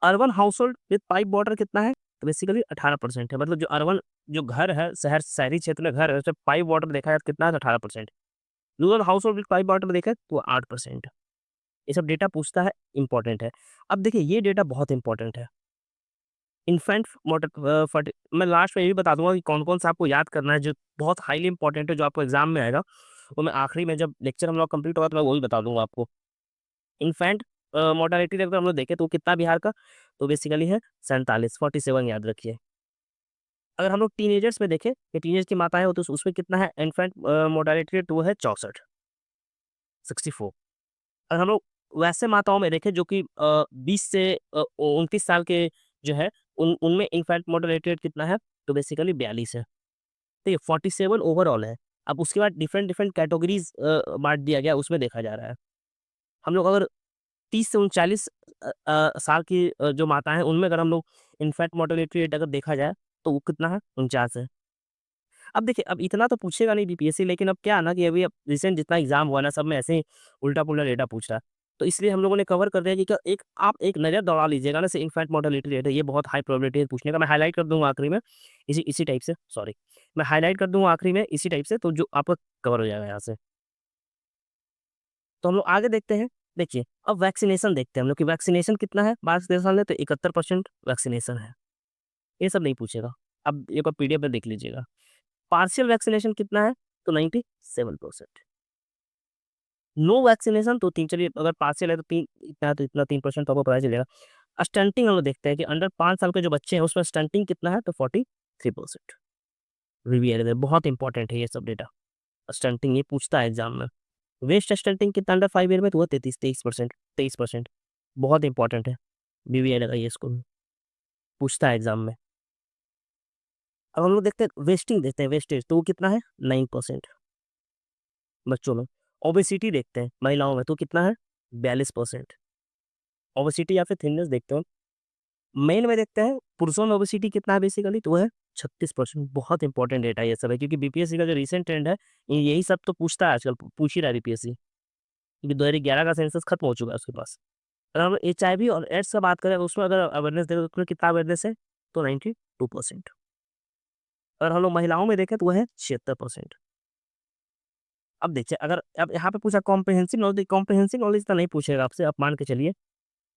Urban household with pipe water कितना है? तो बेसिकली 18% है। मतलब जो अर्बन जो घर है, शहरी क्षेत्र में घर है, उसमें पाइप वाटर देखा जाए तो कितना है? 18%। Rural household with pipe water देखा तो 8%। ये सब डेटा पूछता है, इंपॉर्टेंट है। अब देखिए ये डेटा बहुत इंपॉर्टेंट है। इन्फेंट फर्टि मैं लास्ट में ये भी बता दूँगा कि कौन-कौन सा आपको याद करना है जो बहुत हाइली इंपॉर्टेंट है, जो आपको एग्ज़ाम में आएगा। वो मैं आखिरी में जब लेक्चर हम लोग कंप्लीट होगा तो मैं वो भी बता दूँगा आपको। इन्फैंट मोर्टालिटी रेट अगर हम लोग देखें तो कितना बिहार का? तो बेसिकली है 47, 47 याद रखिए। अगर हम लोग टीनेजर्स में देखें कि टीनेज की माताएँ हो तो उसमें कितना है इन्फैंट मोर्टालिटी रेट? वो है 64, 64। अगर हम लोग वैसे माताओं में देखें जो कि 20 से 29 साल के जो है उनमें इन्फैंट मोर्टालिटी रेट कितना है? तो बेसिकली 42 है। ठीक है, 47 ओवरऑल है। अब उसके बाद डिफरेंट कैटेगरीज़ बाँट दिया गया, उसमें देखा जा रहा है। हम लोग अगर 30 से 39 साल की जो माताएँ हैं, उनमें अगर हम लोग इन्फैंट मोर्टालिटी रेट अगर देखा जाए, तो वो कितना है? 49 है। अब देखिए, अब इतना तो पूछेगा नहीं बीपीएससी, लेकिन अब क्या है ना कि अभी अब रिसेंट जितना एग्ज़ाम हुआ ना, सब में ऐसे ही उल्टा-पुल्टा डेटा पूछ रहा है। तो इसलिए हम लोगों ने कवर कर दिया कि क्या एक आप एक नज़र दौड़ा लीजिएगा ना, इन्फैंट मोर्टालिटी रेट है, ये बहुत हाई प्रोबेबिलिटी है पूछने का। मैं हाइलाइट कर दूँगा आखिरी में, इसी इसी टाइप से, सॉरी। मैं हाइलाइट कर दूँगा आखिरी में इसी टाइप से, तो जो आपका कवर हो जाएगा यहाँ से। तो हम लोग आगे देखते हैं। देखिए, अब वैक्सीनेशन देखते हैं हम लोग कि वैक्सीनेशन कितना है 12 से 13 साल में? तो 71% वैक्सीनेशन है। ये सब नहीं पूछेगा। अब एक बार पीडीएफ में देख लीजिएगा। पार्शियल वैक्सीनेशन कितना है? तो 97%। नो वैक्सीनेशन तो 3, चलिए अगर पार्शियल है तो 3 इतना है तो इतना 3% तो आपको पता ही चलेगा। स्टंटिंग हम लोग देखते हैं कि अंडर 5 साल के जो बच्चे हैं उसमें स्टंटिंग कितना है? तो 43%। वीवीआर में बहुत इंपॉर्टेंट है ये सब डेटा। स्टंटिंग ये पूछता है एग्ज़ाम में। वेस्ट स्टंटिंग कितना अंडर 5 ईयर में? तो वो 23% 23%। बहुत इंपॉर्टेंट है। बीवीआई लगाइए इसको भी, पूछता है एग्ज़ाम में। अब हम लोग देखते हैं वेस्टिंग देखते हैं वेस्टेज, तो वो कितना है? 9% बच्चों में। ओबेसिटी देखते हैं महिलाओं में, तो कितना है? 42%। ओबेसिटी या फिर थिननेस देखते हो। मेल में देखते हैं पुरुषों में ओबेसिटी कितना है बेसिकली? तो वो है 36%। बहुत इंपॉर्टेंट डेटा ये सब है, क्योंकि बीपीएससी का जो रिसेंट ट्रेंड है, यही सब तो पूछता है आजकल, पूछ ही रहा है बीपीएससी। क्योंकि 2011 का सेंसस खत्म हो चुका है उसके पास। अगर हम एचआईवी और एड्स का बात करें, उसमें अगर अवेयरनेस दें तो उसमें कितना अवेयरनेस है? तो 92%। अगर हम लोग महिलाओं में देखें तो वो है 76%। अब देखिए, अगर अब यहाँ पे पूछा कॉम्प्रिहेंसिव नॉलेज तो नहीं पूछेगा आपसे, आप मान के चलिए।